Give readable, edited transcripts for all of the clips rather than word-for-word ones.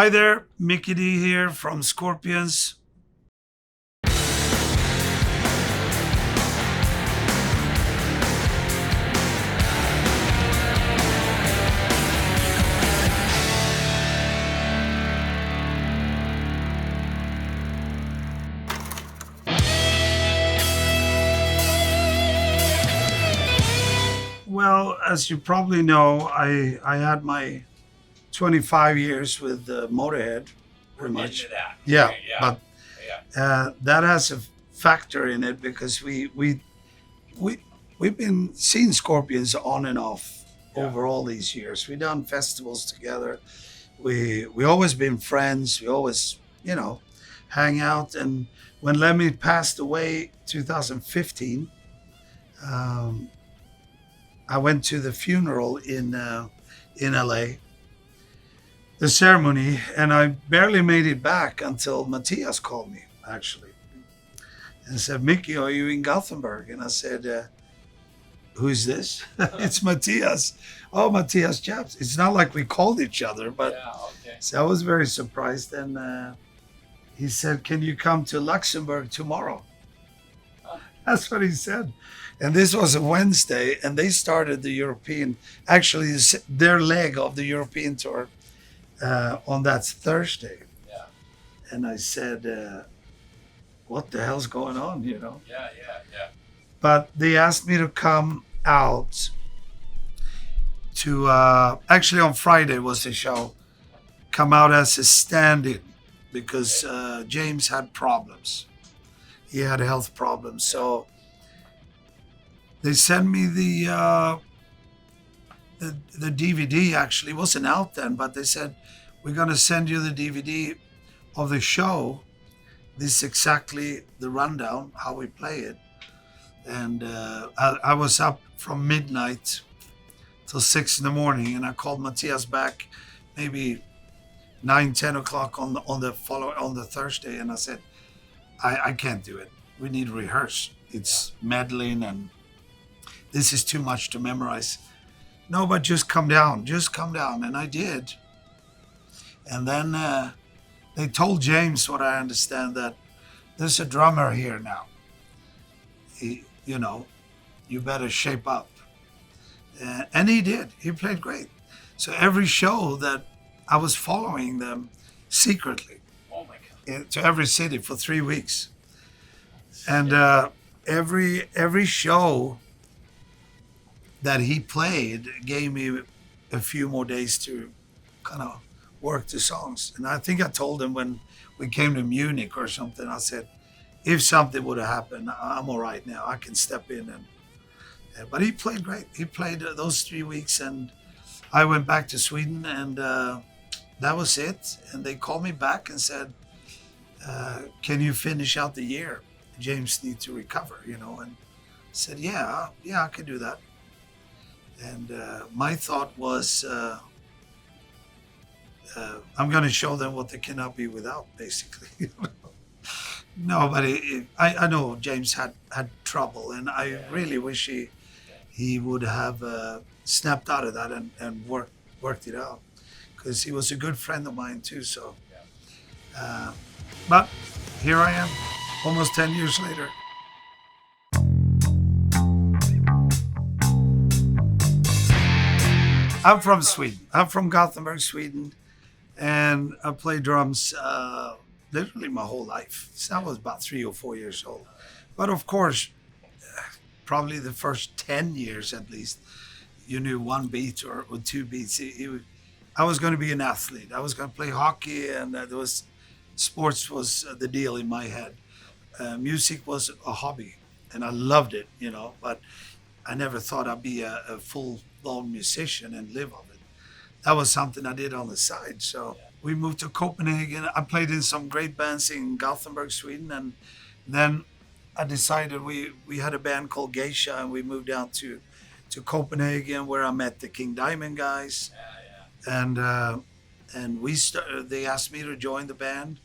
Hi there, Mikkey Dee here from Scorpions. Well, as you probably know, I had my 25 years with Motorhead, We're pretty getting much. to that. Yeah, Okay, yeah, but yeah. that has a factor in it because we we've been seeing Scorpions on and off Yeah. over all these years. We've done festivals together. We always been friends. We always hang out. And when Lemmy passed away, 2015, um, I went to the funeral in LA, the ceremony, and I barely made it back until Matthias called me actually and said, "Mickey, are you in Gothenburg?" And I said, "Who's this?" "It's Matthias." "Oh, Matthias Chaps." It's not like we called each other, but Yeah, okay. so I was very surprised. And he said, "Can you come to Luxembourg tomorrow?" Huh. That's what he said. And this was a Wednesday, and they started the European, actually their leg of the European tour on that Thursday. Yeah, And I said, "What the hell's going on?" yeah. But they asked me to come out to, actually on Friday was the show, come out as a stand-in because James had problems. He had health problems. So they sent me the DVD. Actually, it wasn't out then, but they said, "We're going to send you the DVD of the show. This is exactly the rundown, how we play it." And I was up from midnight till 6 in the morning, and I called Matthias back maybe 9, 10 o'clock on the Thursday, and I said, I can't do it. We need to rehearse. It's meddling, and this is too much to memorize. "No, but just come down. Just come down." And I did. And then they told James, what I understand, that there's a drummer here now. You better shape up. And he did. He played great. So every show that I was following them secretly Oh my God. to every city for 3 weeks. And every show that he played gave me a few more days to kind of work the songs. And I think I told him when we came to Munich or something, I said, if something would have happened, I'm all right now. I can step in. But he played great. He played those 3 weeks, and I went back to Sweden, and that was it. And they called me back and said, "Can you finish out the year? James needs to recover," and I said, yeah, I can do that. And my thought was, I'm going to show them what they cannot be without, basically. No, but I know James had trouble, and I really wish he would have snapped out of that and worked it out, because he was a good friend of mine too. So, but here I am, almost 10 years later. I'm from Sweden. I'm from Gothenburg, Sweden, and I play drums literally my whole life. Since I was about 3 or 4 years old. But of course, probably the first 10 years at least, you knew one beat or two beats. I was going to be an athlete. I was going to play hockey, and sports was the deal in my head. Music was a hobby, and I loved it, but I never thought I'd be a full-blown musician and live of it. That was something I did on the side. So we moved to Copenhagen. I played in some great bands in Gothenburg, Sweden, and then I decided we had a band called Geisha, and we moved down to Copenhagen, where I met the King Diamond guys, and they asked me to join the band.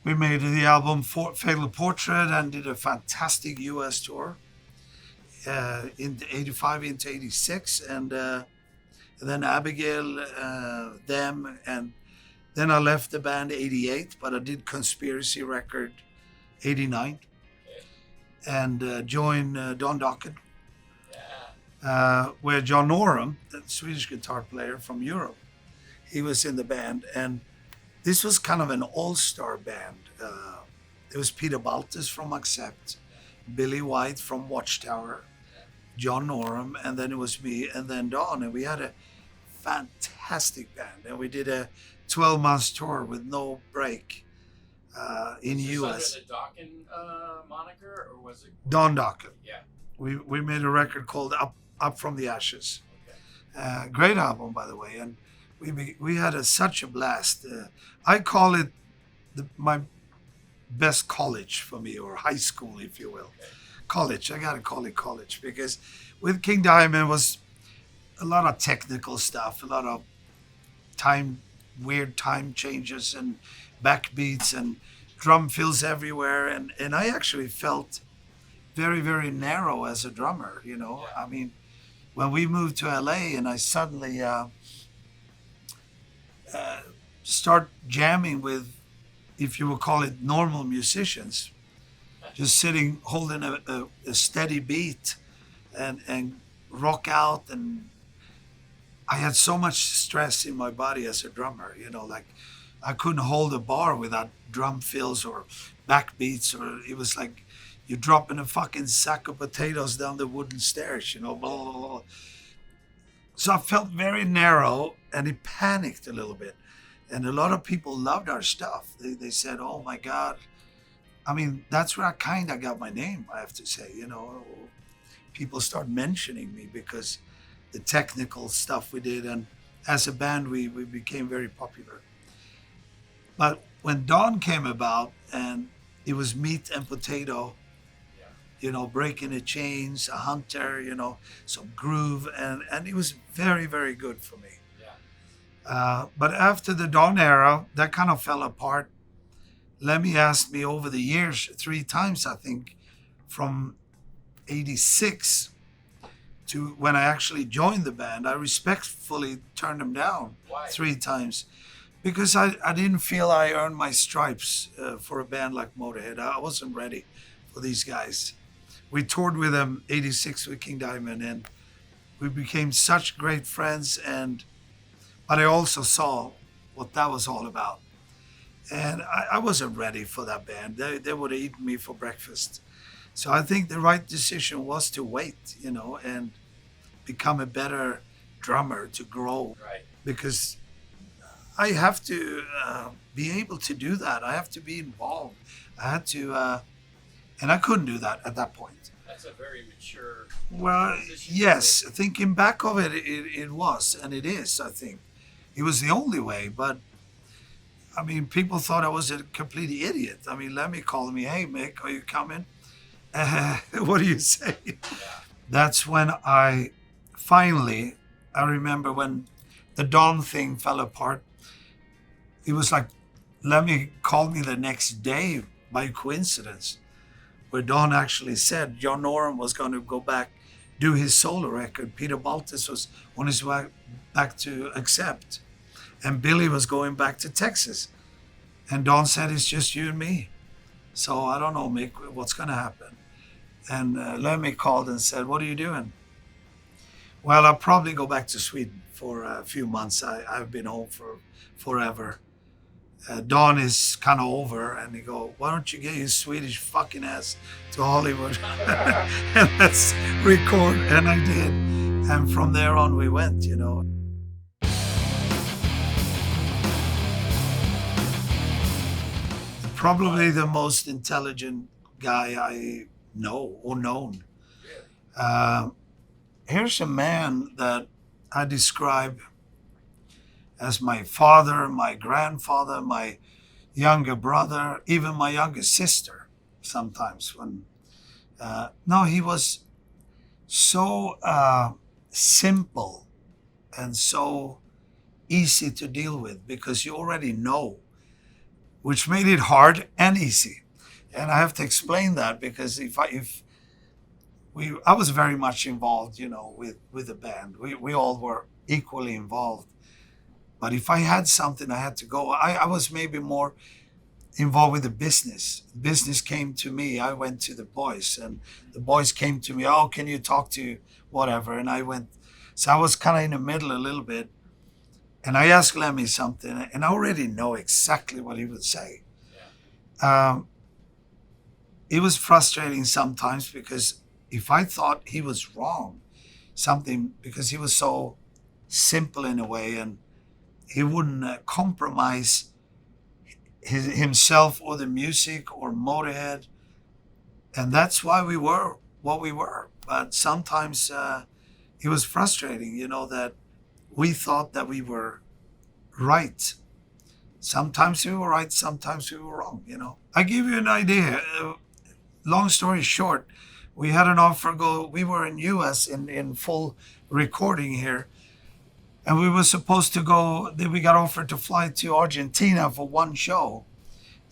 We made the album Fatal Portrait and did a fantastic US tour in 85 into 86, and then Abigail, them, and Then I left the band 88, but I did Conspiracy record 89 Okay. and joined Don Dokken, Yeah. where John Norum, the Swedish guitar player from Europe, he was in the band. And this was kind of an all-star band. It was Peter Baltes from Accept, Billy White from Watchtower, John Norum, and then it was me, and then Don. And we had a fantastic band. And we did a 12 months tour with no break in Was this US. under the Dokken moniker, or was it? Don Dokken. Yeah. We made a record called Up from the Ashes. Okay. Great album, by the way, and we had such a blast. I call it my best college for me, or high school, if you will. Okay. College, I gotta call it college, because with King Diamond was a lot of technical stuff, a lot of weird time changes and backbeats and drum fills everywhere, and I actually felt very, very narrow as a drummer, you know. Yeah. I mean, when we moved to LA and I suddenly start jamming with, if you would call it, normal musicians, just sitting, holding a steady beat and rock out. And I had so much stress in my body as a drummer, you know, like I couldn't hold a bar without drum fills or backbeats, or it was like you're dropping a fucking sack of potatoes down the wooden stairs, you know, blah, blah, blah. So I felt very narrow, and it panicked a little bit. And a lot of people loved our stuff. They said, oh my God. I mean, that's where I kind of got my name, I have to say, you know. People start mentioning me because the technical stuff we did, and as a band, we became very popular. But when Dawn came about, and it was meat and potato, Yeah. you know, breaking the chains, a hunter, you know, some groove, and it was very, very good for me. Yeah. But after the Dawn era, that kind of fell apart. Lemmy asked me over the years 3 times, I think, from 86 to when I actually joined the band. I respectfully turned him down Why? 3 times because I didn't feel I earned my stripes for a band like Motorhead. I wasn't ready for these guys. We toured with them 86 with King Diamond, and we became such great friends. But I also saw what that was all about. And I wasn't ready for that band. They would have eaten me for breakfast. So I think the right decision was to wait, you know, and become a better drummer, to grow. Right. Because I have to be able to do that. I have to be involved. I had to, and I couldn't do that at that point. That's a very mature. Well, position. yes, thinking back of it, it was, and it is, I think. It was the only way, but I mean, people thought I was a complete idiot. I mean, Lemmy called me, hey, Mick, are you coming? What do you say? Yeah. That's when I finally, I remember when the Dawn thing fell apart. It was like Lemmy called me the next day by coincidence, where Dawn actually said John Norum was going to go back, do his solo record. Peter Baltes was on his way back to Accept. And Billy was going back to Texas. And Dawn said, it's just you and me. So I don't know, Mick, what's going to happen. And Lemmy called and said, what are you doing? Well, I'll probably go back to Sweden for a few months. I've been home for forever. Dawn is kind of over. And he go, why don't you get your Swedish fucking ass to Hollywood? And let's record. And I did. And from there on we went, you know. Probably the most intelligent guy I know or known. Here's a man that I describe as my father, my grandfather, my younger brother, even my younger sister sometimes. He was so simple and so easy to deal with because you already know, which made it hard and easy. And I have to explain that because I was very much involved, you know, with the band. We all were equally involved. But if I had something, I had to go. I was maybe more involved with the business. Business came to me. I went to the boys, and the boys came to me. Oh, can you talk to whatever? And I went. So I was kind of in the middle a little bit. And I asked Lemmy something, and I already know exactly what he would say. It was frustrating sometimes because if I thought he was wrong, something, because he was so simple in a way, and he wouldn't compromise himself or the music or Motorhead, and that's why we were what we were. But sometimes it was frustrating, that we thought that we were right. Sometimes we were right, sometimes we were wrong. I give you an idea. Long story short, we had an offer go. We were in U.S. in full recording here, and we were supposed to go. We got offered to fly to Argentina for one show,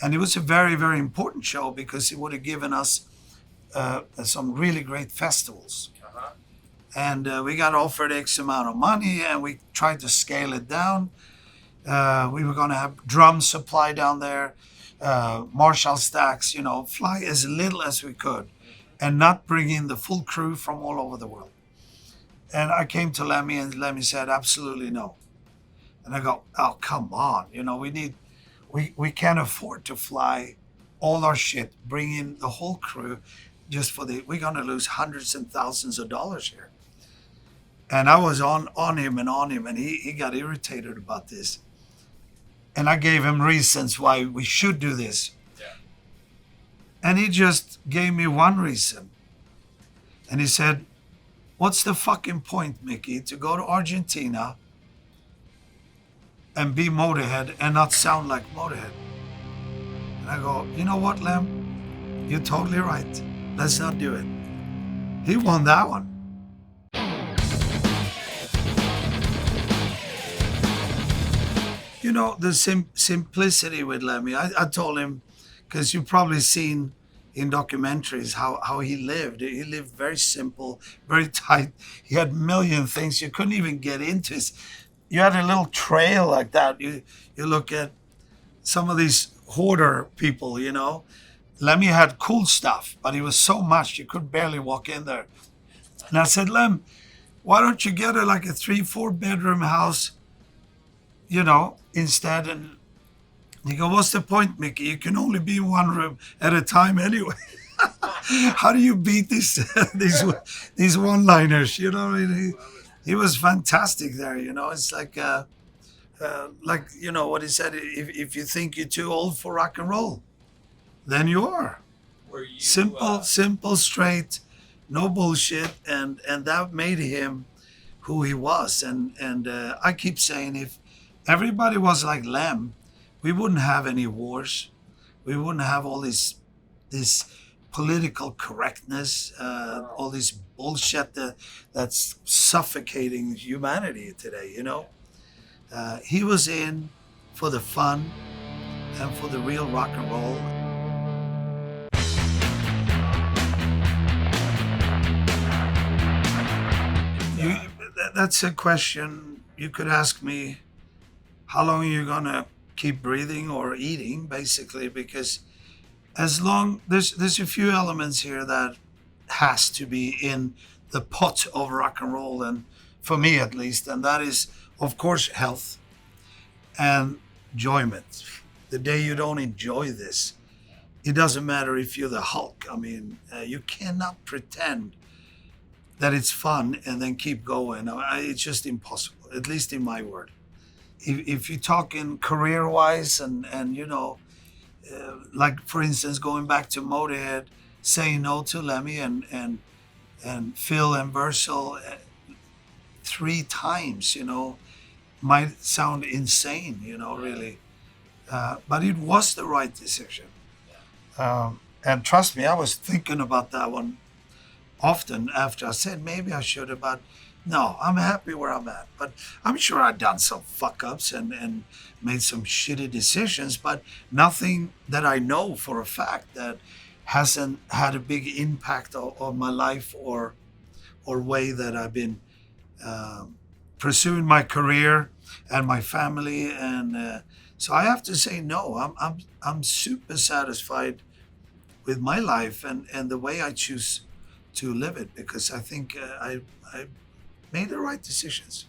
and it was a very, very important show because it would have given us some really great festivals. And we got offered X amount of money, and we tried to scale it down. We were going to have drum supply down there, Marshall stacks, fly as little as we could, and not bring in the full crew from all over the world. And I came to Lemmy, and Lemmy said, absolutely no. And I go, oh, come on. We can't afford to fly all our shit, bring in the whole crew we're going to lose hundreds and thousands of dollars here. And I was on him, and he got irritated about this. And I gave him reasons why we should do this. Yeah. And he just gave me one reason. And he said, what's the fucking point, Mickey, to go to Argentina and be Motorhead and not sound like Motorhead? And I go, you know what, Lem? You're totally right. Let's not do it. He won that one. The simplicity with Lemmy. I told him, because you've probably seen in documentaries how he lived. He lived very simple, very tight. He had a million things. You couldn't even get into his. You had a little trail like that. You look at some of these hoarder people, Lemmy had cool stuff, but he was so much you could barely walk in there. And I said, Lem, why don't you get a 3-4 bedroom house, instead? And you go, what's the point, Mickey? You can only be in one room at a time anyway. How do you beat these one-liners? He was fantastic there. It's like what he said. If you think you're too old for rock and roll, then you are. Were you, Simple, straight, no bullshit, and that made him who he was. And I keep saying, if everybody was like Lem, we wouldn't have any wars. We wouldn't have all this political correctness, all this bullshit that's suffocating humanity today. He was in for the fun and for the real rock and roll. That's a question you could ask me. How long are you gonna keep breathing or eating, basically? Because as long there's a few elements here that has to be in the pot of rock and roll, and for me at least, and that is, of course, health and enjoyment. The day you don't enjoy this, it doesn't matter if you're the Hulk. I mean, you cannot pretend that it's fun and then keep going. It's just impossible, at least in my word. If you're talking career-wise and like, for instance, going back to Motorhead, saying no to Lemmy and Phil and Virgil 3 times, might sound insane, really. But it was the right decision. And trust me, I was thinking about that one often after. I said, maybe I should have, but no, I'm happy where I'm at. But I'm sure I've done some fuck-ups and made some shitty decisions, but nothing that I know for a fact that hasn't had a big impact on my life or way that I've been pursuing my career and my family, and so I have to say no. I'm super satisfied with my life and the way I choose to live it, because I think I made the right decisions.